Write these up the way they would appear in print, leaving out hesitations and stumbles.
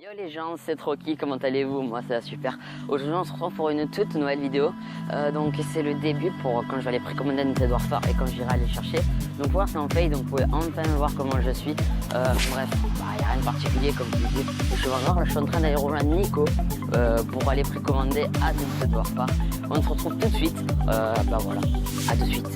Yo les gens, c'est Trocky, comment allez-vous? Moi ça va super. Aujourd'hui on se retrouve pour une toute nouvelle vidéo. Donc c'est le début pour quand je vais aller précommander Nintendo Warfare et quand j'irai aller chercher. Donc voir c'est en fait, donc vous pouvez enfin voir comment je suis. Bref, il n'y a rien de particulier comme je vous dis. Je vais voir, là je suis en train d'aller rejoindre Nico pour aller précommander à Nintendo Warfare. On se retrouve tout de suite. Voilà, à tout de suite.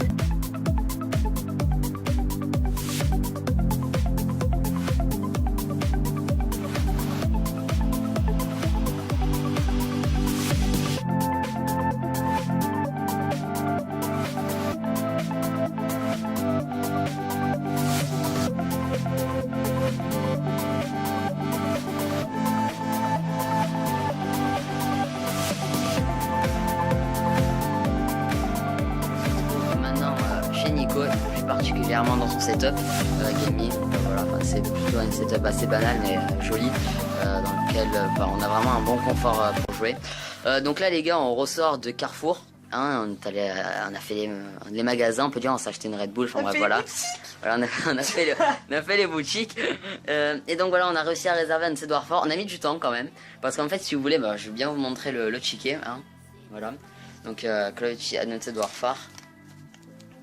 Nico, plus particulièrement dans son setup gaming, voilà, c'est plutôt un setup assez banal mais joli, dans lequel on a vraiment un bon confort pour jouer. Donc là les gars, on ressort de Carrefour, hein, on a fait les magasins, on peut dire, on s'est acheté une Red Bull, enfin bref voilà. Voilà, on a fait les boutiques, et donc voilà, on a réussi à réserver un Nintendo Warfare. On a mis du temps quand même, parce qu'en fait si vous voulez, je vais bien vous montrer le ticket, hein, voilà. Donc Nintendo Warfare.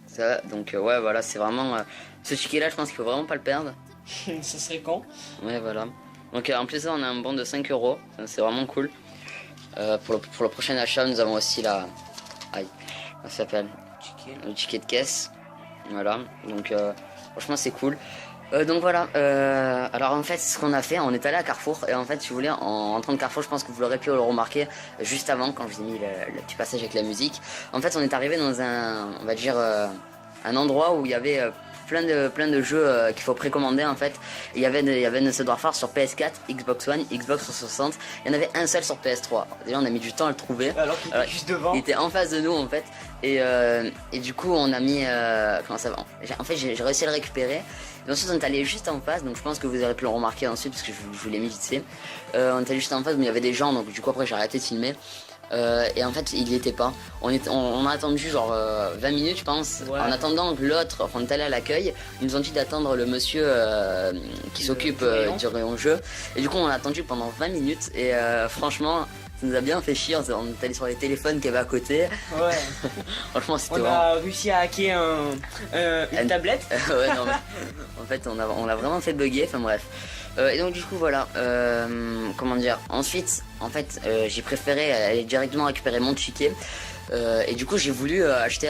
Ça, donc ouais voilà, c'est vraiment ce ticket là, je pense qu'il faut vraiment pas le perdre. Ça serait quand? Ouais voilà. Donc en plus on a un bon de 5 euros, c'est vraiment cool. Pour le prochain achat nous avons aussi la ça s'appelle le ticket de caisse. Voilà, donc franchement c'est cool. Donc voilà, alors en fait ce qu'on a fait, on est allé à Carrefour et en fait si vous voulez, en rentrant de Carrefour, je pense que vous l'aurez pu le remarquer juste avant quand je vous ai mis le petit passage avec la musique. En fait on est arrivé dans on va dire un endroit où il y avait plein de jeux qu'il faut précommander en fait. Il y avait Nintendo Warfare sur PS4, Xbox One, Xbox 360. Il y en avait un seul sur PS3. Déjà on a mis du temps à le trouver. Alors qu'il était juste devant. Il était en face de nous en fait. Et du coup on a mis comment ça va. En fait j'ai réussi à le récupérer. Et ensuite on est allé juste en face, donc je pense que vous aurez pu le remarquer ensuite parce que je vous l'ai mis vite fait. On est allé juste en face, mais il y avait des gens, donc du coup après j'ai arrêté de filmer. Et en fait il n'y était pas. On a attendu genre 20 minutes je pense, ouais. En attendant que l'autre, enfin on est allé à l'accueil, ils nous ont dit d'attendre le monsieur qui s'occupe du rayon jeu. Et du coup on a attendu pendant 20 minutes et franchement ça nous a bien fait chier, on est allé sur les téléphones qu'il y avait à côté. Ouais. Franchement c'était On a réussi à hacker une tablette. Ouais non mais en fait on a vraiment fait bugger, enfin bref. Et donc du coup voilà, comment dire, ensuite en fait j'ai préféré aller directement récupérer mon ticket. Et du coup j'ai voulu acheter,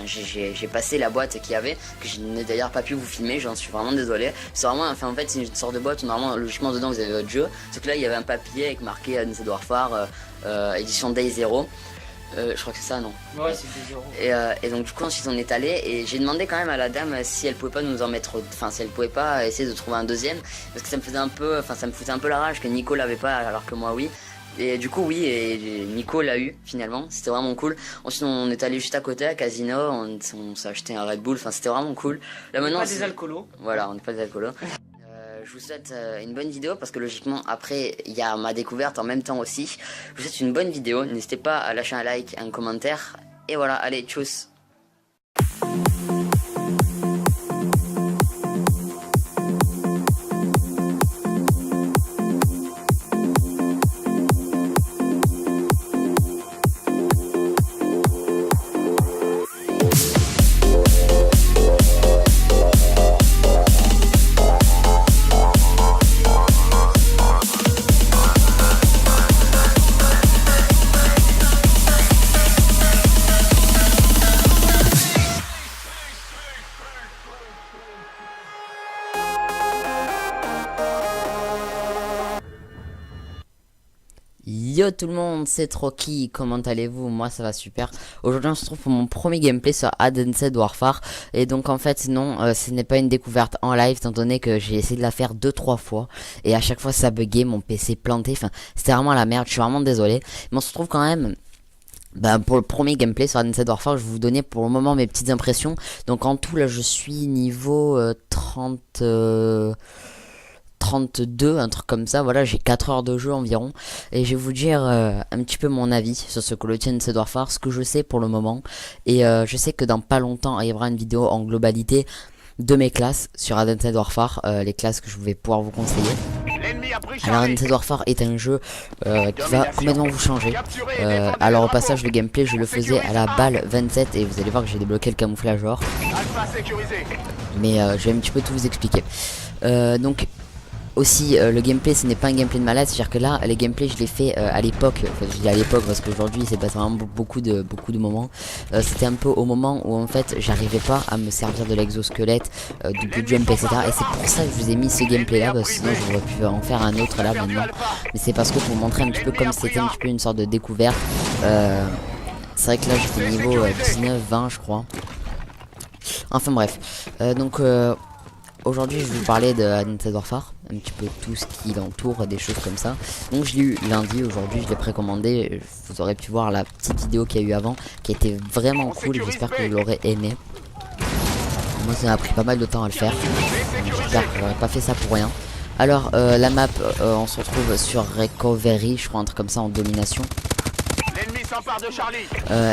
j'ai passé la boîte qu'il y avait, que je n'ai d'ailleurs pas pu vous filmer, j'en suis vraiment désolé. C'est vraiment, en fait c'est une sorte de boîte où normalement logiquement dedans vous avez votre jeu, sauf que là il y avait un papier avec marqué Nintendo Warfare édition Day 0. Je crois que c'est ça, non? Ouais, c'est Day 0. Et donc du coup ensuite on est allé et j'ai demandé quand même à la dame si elle pouvait pas nous en mettre, si elle pouvait pas essayer de trouver un deuxième, parce que ça me faisait un peu, ça me foutait un peu la rage que Nico l'avait pas alors que moi oui. Et du coup oui, et Nico l'a eu finalement, c'était vraiment cool. Ensuite on est allé juste à côté à Casino, on s'est acheté un Red Bull, c'était vraiment cool. Là on maintenant n'est pas des alcoolos. Voilà, on n'est pas des alcoolos. Je vous souhaite une bonne vidéo parce que logiquement après il y a ma découverte en même temps aussi. Je vous souhaite une bonne vidéo, n'hésitez pas à lâcher un like, un commentaire. Et voilà, allez, tchuss. Yo tout le monde, c'est Trocky, comment allez-vous? Moi ça va super. Aujourd'hui on se retrouve pour mon premier gameplay sur Nintendo Warfare. Et donc en fait non, ce n'est pas une découverte en live, étant donné que j'ai essayé de la faire 2-3 fois. Et à chaque fois ça buguait, mon PC planté, c'était vraiment la merde, je suis vraiment désolé. Mais on se retrouve quand même pour le premier gameplay sur Nintendo Warfare. Je vais vous donner pour le moment mes petites impressions. Donc en tout là je suis niveau 32, un truc comme ça, voilà, j'ai 4 heures de jeu environ, et je vais vous dire un petit peu mon avis sur ce que le tient Nintendo Warfare, ce que je sais pour le moment, et je sais que dans pas longtemps il y aura une vidéo en globalité de mes classes sur Nintendo Warfare, les classes que je vais pouvoir vous conseiller. Alors Undead Warfare est un jeu qui va complètement vous changer. Alors au passage le gameplay je le faisais à la balle 27 et vous allez voir que j'ai débloqué le camouflage or. Mais je vais un petit peu tout vous expliquer. Donc aussi le gameplay ce n'est pas un gameplay de malade, c'est à dire que là les gameplays je l'ai fait à l'époque, enfin je dis à l'époque parce qu'aujourd'hui c'est passé vraiment beaucoup de moments. C'était un peu au moment où en fait j'arrivais pas à me servir de l'exosquelette, du jump etc. Et c'est pour ça que je vous ai mis ce gameplay là, parce que sinon j'aurais pu en faire un autre là maintenant. Mais c'est parce que pour vous montrer un petit peu comme c'était un petit peu une sorte de découverte. C'est vrai que là j'étais niveau 19-20 je crois. Enfin bref, donc aujourd'hui je vais vous parler de Undead Warfare, un petit peu tout ce qui l'entoure, des choses comme ça. Donc je l'ai eu lundi, aujourd'hui je l'ai précommandé. Vous aurez pu voir la petite vidéo qu'il y a eu avant, qui était vraiment cool, j'espère que vous l'aurez aimé. Moi ça m'a pris pas mal de temps à le faire, j'espère que j'aurais pas fait ça pour rien. Alors la map, on se retrouve sur Recovery, je crois un truc comme ça en domination.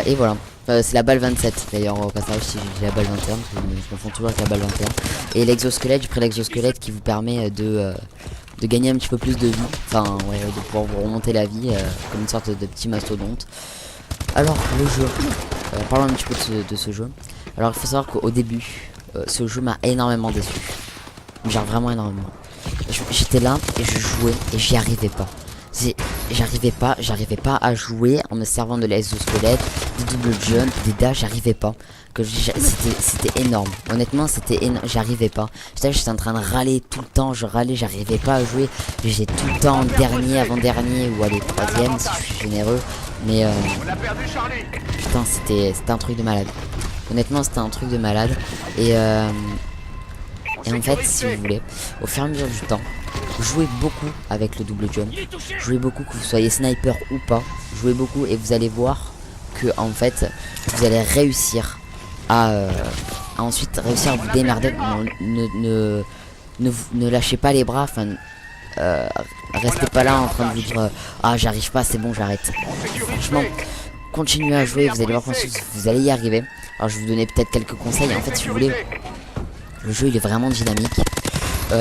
Et voilà, c'est la balle 27 d'ailleurs au passage, si j'ai la balle 21 parce que je me confonds toujours avec la balle 21. Et l'exosquelette, j'ai pris l'exosquelette qui vous permet de gagner un petit peu plus de vie, enfin ouais, de pouvoir vous remonter la vie comme une sorte de petit mastodonte. Alors le jeu, parlons un petit peu de ce jeu. Alors il faut savoir qu'au début ce jeu m'a énormément déçu, genre vraiment énormément. J'étais là et je jouais et j'y arrivais pas. J'arrivais pas à jouer en me servant de l'exosquelette, des double jump, des dash, j'arrivais pas. C'était énorme. Honnêtement, j'arrivais pas. J'étais en train de râler tout le temps, je râlais, j'arrivais pas à jouer. J'étais tout le temps dernier, avant-dernier ou allez troisième si je suis généreux. Mais putain, c'était un truc de malade. Honnêtement, c'était un truc de malade. Et en fait, si vous voulez, au fur et à mesure du temps, jouez beaucoup avec le double jump, jouez beaucoup, que vous soyez sniper ou pas, jouez beaucoup et vous allez voir que en fait vous allez réussir à ensuite réussir à vous démerder. Ne lâchez pas les bras, enfin restez pas là en train de vous dire ah j'arrive pas, c'est bon, j'arrête. Franchement, continuez à jouer, vous allez voir qu'ensuite vous allez y arriver. Alors je vais vous donner peut-être quelques conseils. En fait, si vous voulez, le jeu il est vraiment dynamique.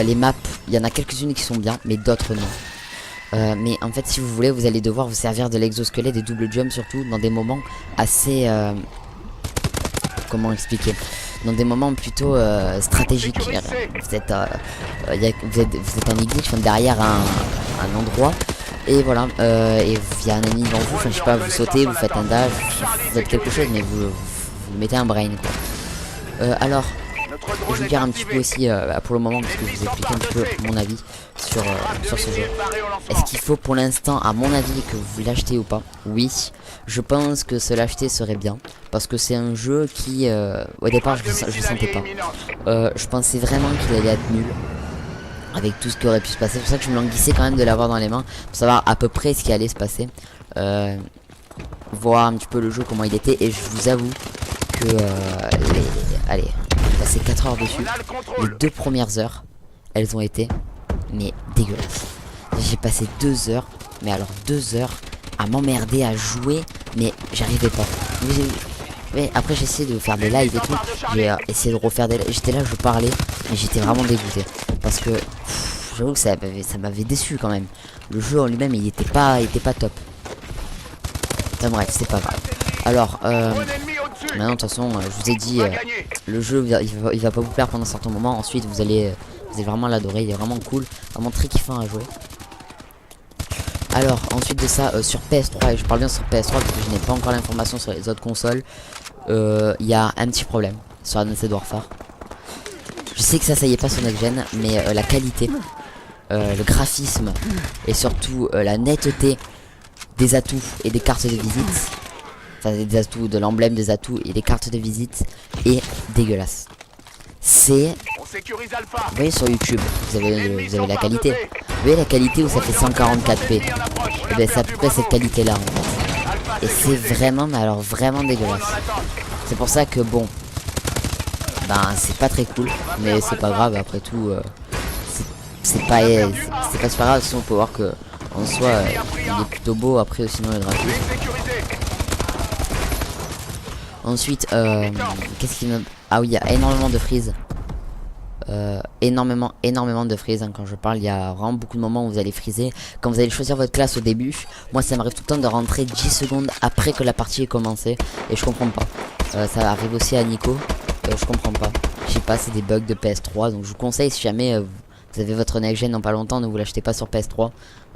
Les maps, il y en a quelques-unes qui sont bien, mais d'autres non. Mais en fait, si vous voulez, vous allez devoir vous servir de l'exosquelette, des double jump surtout, dans des moments assez... comment expliquer? Dans des moments plutôt stratégiques. Vous êtes en exit, derrière un endroit. Et voilà, et il y a un ennemi devant vous, enfin je sais pas, vous sautez, vous faites un dash, vous faites quelque chose, mais vous mettez un brain quoi. Alors... je vais vous dire un petit peu aussi pour le moment, parce que je vous explique un petit peu mon avis sur ce jeu. Est-ce qu'il faut pour l'instant, à mon avis, que vous l'achetez ou pas? Oui, je pense que se l'acheter serait bien, parce que c'est un jeu qui au départ je sentais pas. Je pensais vraiment qu'il allait être nul avec tout ce qui aurait pu se passer. C'est pour ça que je me languissais quand même de l'avoir dans les mains, pour savoir à peu près ce qui allait se passer, voir un petit peu le jeu, comment il était. Et je vous avoue que allez, j'ai passé 4 heures dessus. Les 2 premières heures, elles ont été mais dégueulasses. J'ai passé 2 heures, mais alors 2 heures à m'emmerder à jouer, mais j'arrivais pas. Mais après j'ai essayé de faire des lives et tout, j'ai essayé de refaire des lives. J'étais là, je parlais, mais j'étais vraiment dégoûté parce que j'avoue que ça m'avait déçu quand même. Le jeu en lui-même il était pas top. Enfin bref, c'est pas grave. Alors maintenant de toute façon je vous ai dit le jeu il va pas vous plaire pendant un certain moment. Ensuite vous allez vraiment l'adorer, il est vraiment cool, vraiment très kiffant à jouer. Alors ensuite de ça sur PS3, et je parle bien sur PS3 parce que je n'ai pas encore l'information sur les autres consoles, il y a un petit problème sur Undead Warfare. Je sais que ça y est pas sur Next Gen, mais la qualité, le graphisme et surtout la netteté des atouts et des cartes de visite, enfin des atouts, de l'emblème des atouts et des cartes de visite est dégueulasse. C'est, vous voyez sur YouTube, vous avez la qualité. Vous voyez la qualité où ça fait 144p. Et bien c'est à peu près cette qualité là en fait. Et c'est vraiment, mais alors vraiment dégueulasse. C'est pour ça que bon, ben c'est pas très cool, mais c'est pas grave après tout. C'est pas super grave, sinon on peut voir que en soi il est plutôt beau. Après sinon le graphisme. Ensuite qu'est-ce qu'il me... Ah oui, il y a énormément de freeze énormément de freeze, hein. Quand je parle, il y a vraiment beaucoup de moments où vous allez freezer. Quand vous allez choisir votre classe au début, moi ça m'arrive tout le temps de rentrer 10 secondes après que la partie ait commencé. Et je comprends pas. Ça arrive aussi à Nico. Je comprends pas. Je sais pas, c'est des bugs de PS3. Donc je vous conseille, si jamais vous avez votre next gen dans pas longtemps, ne vous l'achetez pas sur PS3.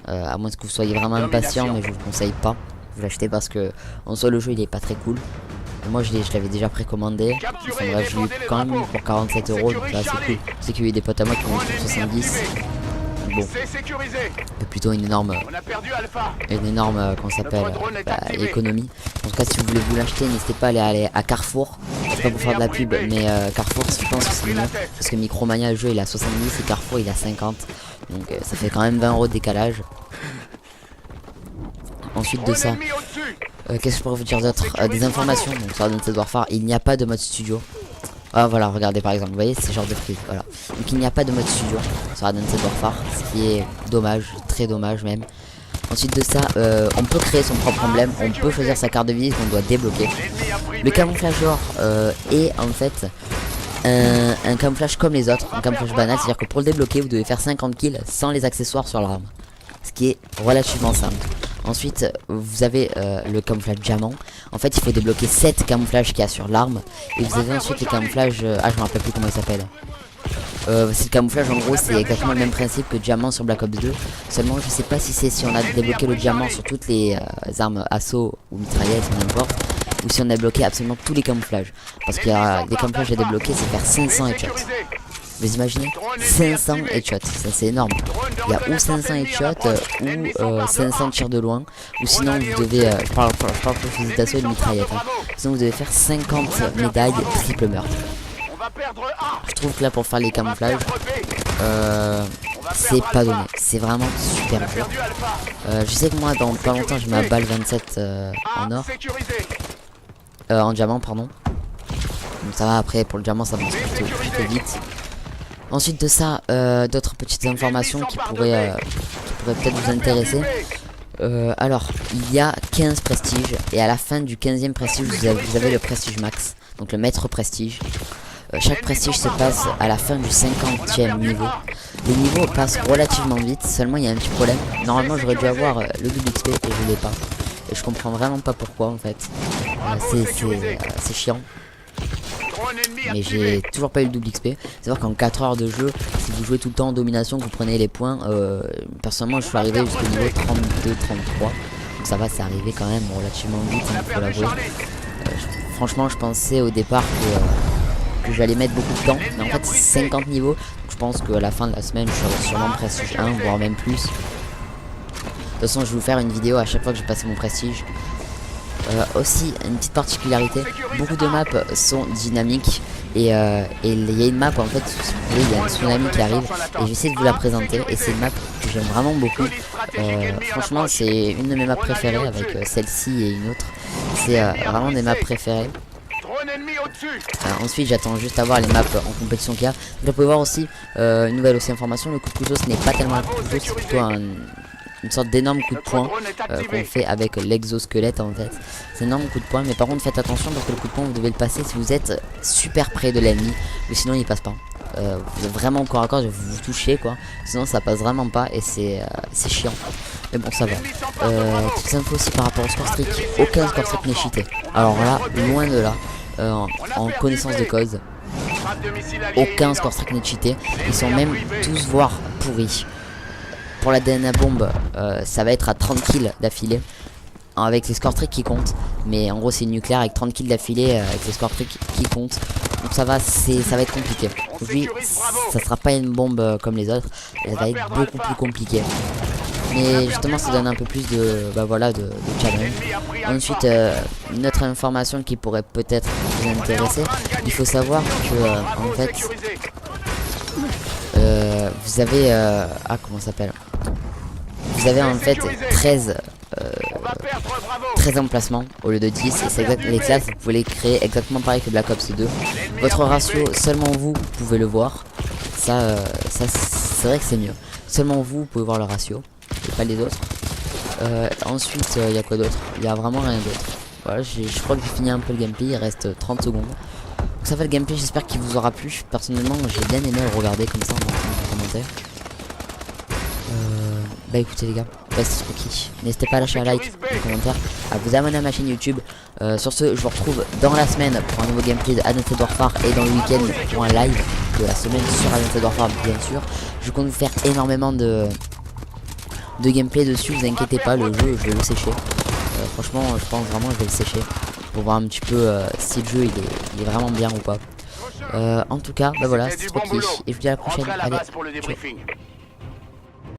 À moins que vous soyez vraiment impatient, mais je vous conseille pas. Vous l'achetez parce que en soi le jeu il est pas très cool. Et moi je l'avais déjà précommandé. Enfin bref, je l'ai eu quand même eu pour 47 €, donc là c'est cool. Je sais qu'il y a eu des potes à moi qui ont eu pour 70. Bon, c'est plutôt une énorme comment ça s'appelle, économie. En tout cas, si vous voulez vous l'acheter, n'hésitez pas à aller à Carrefour. C'est pas pour faire de la pub, mais Carrefour, je pense que c'est mieux parce que Micromania, le jeu il a 70 et Carrefour il a 50. Donc ça fait quand même 20 € de décalage. Ensuite de ça, qu'est-ce que je pourrais vous dire d'autre? Des informations. Donc sur Advanced Warfare, il n'y a pas de mode studio. Ah voilà, regardez par exemple, vous voyez, c'est genre de freeze, voilà. Donc il n'y a pas de mode studio sur Advanced Warfare, ce qui est dommage, très dommage même. Ensuite de ça, on peut créer son propre emblème, on peut choisir sa carte de visite qu'on doit débloquer. Le camouflage or est en fait un camouflage comme les autres, un camouflage banal, c'est-à-dire que pour le débloquer, vous devez faire 50 kills sans les accessoires sur l'arme. Ce qui est relativement simple. Ensuite, vous avez le camouflage diamant. En fait, il faut débloquer 7 camouflages qu'il y a sur l'arme. Et vous avez ensuite les camouflages... je me rappelle plus comment il s'appelle. C'est le camouflage, en gros, c'est exactement le même principe que diamant sur Black Ops 2. Seulement, je sais pas si c'est si on a débloqué le diamant sur toutes les armes assaut ou mitraillettes, n'importe. Ou si on a débloqué absolument tous les camouflages. Parce qu'il y a des camouflages à débloquer, c'est faire 500 headshots. Vous imaginez 500 headshots, ça c'est énorme. Il y a ou 500 headshots ou 500 tirs de loin. Ou sinon vous devez, je parle pour fusil d'assaut et de mitraillette, hein. Sinon vous devez faire 50 médailles triple meurtre. Je trouve que là pour faire les camouflages, c'est pas donné. C'est vraiment super dur. Je sais que moi dans pas longtemps j'ai ma balle 27 en or. En diamant pardon. Donc ça va, après pour le diamant ça avance plutôt vite. Ensuite de ça, d'autres petites informations qui pourraient peut-être vous intéresser. Alors, il y a 15 prestiges. Et à la fin du 15e prestige, vous avez le prestige max. Donc le maître prestige. Chaque prestige se passe à la fin du 50e niveau. Les niveaux passent relativement vite. Seulement il y a un petit problème. Normalement j'aurais dû avoir le double XP et je l'ai pas. Et je comprends vraiment pas pourquoi en fait. C'est chiant. Mais j'ai toujours pas eu le double XP. C'est vrai qu'en 4 heures de jeu, si vous jouez tout le temps en domination, que vous prenez les points, personnellement je suis arrivé jusqu'au niveau 32-33. Donc ça va, c'est arrivé quand même relativement vite, il faut l'avouer. Franchement je pensais au départ que j'allais mettre beaucoup de temps. Mais en fait c'est 50 niveaux. Donc je pense qu'à la fin de la semaine je serai sûrement prestige 1, voire même plus. De toute façon je vais vous faire une vidéo à chaque fois que j'ai passé mon prestige. Aussi une petite particularité, beaucoup de maps sont dynamiques et il y a une map en fait, si vous voulez, il y a un tsunami qui arrive et j'essaie de vous la présenter et c'est une map que j'aime vraiment beaucoup. Franchement c'est une de mes maps préférées avec celle-ci et une autre. C'est vraiment des maps préférées. Ensuite j'attends juste à voir les maps en compétition qu'il y a. Vous pouvez voir aussi une nouvelle aussi information, le coup de couteau ce n'est pas tellement un coup de couteau, c'est plutôt une sorte d'énorme coup de poing qu'on fait avec l'exosquelette en fait. C'est un énorme coup de poing, mais par contre faites attention parce que le coup de poing vous devez le passer si vous êtes super près de l'ennemi, ou sinon il passe pas. Vous êtes vraiment corps à corps, vous vous touchez quoi, sinon ça passe vraiment pas et c'est chiant. Mais bon ça va. Petites infos aussi par rapport au score streak, aucun score streak n'est cheaté. Alors là, loin de là, en connaissance de cause, aucun score streak n'est cheaté. Ils sont même tous voire pourris. Pour la DNA bombe, ça va être à 30 kills d'affilée avec les score streaks qui comptent. Mais en gros c'est nucléaire avec 30 kills d'affilée avec les score streaks qui comptent. Donc ça va être compliqué. Aujourd'hui ça sera pas une bombe comme les autres, elle va être beaucoup plus compliquée. Mais justement ça donne un peu plus de challenge. Ensuite une autre information qui pourrait peut-être vous intéresser, il faut savoir que en fait vous avez comment ça s'appelle, vous avez en fait 13 emplacements au lieu de 10 et c'est exact, les classes vous pouvez les créer exactement pareil que Black Ops 2. Votre ratio seulement vous pouvez le voir, ça c'est vrai que c'est mieux, seulement vous pouvez voir le ratio et pas les autres. Ensuite il y a quoi d'autre, il y a vraiment rien d'autre. Voilà, je crois que j'ai fini un peu le gameplay, il reste 30 secondes. Donc ça fait le gameplay, j'espère qu'il vous aura plu. Personnellement j'ai bien aimé le regarder comme ça en commentaire. Bah écoutez les gars, best rookie. N'hésitez pas à lâcher un like, un commentaire, à vous abonner à ma chaîne YouTube. Sur ce, je vous retrouve dans la semaine pour un nouveau gameplay de Advanced Warfare et dans le week-end pour un live de la semaine sur Advanced Warfare bien sûr. Je compte vous faire énormément de gameplay dessus, vous inquiétez pas, le jeu je vais le sécher. Franchement je pense vraiment que je vais le sécher pour voir un petit peu si le jeu il est vraiment bien ou pas. En tout cas, bah voilà, c'est trop kiff et je vous dis à la prochaine. Allez, ciao.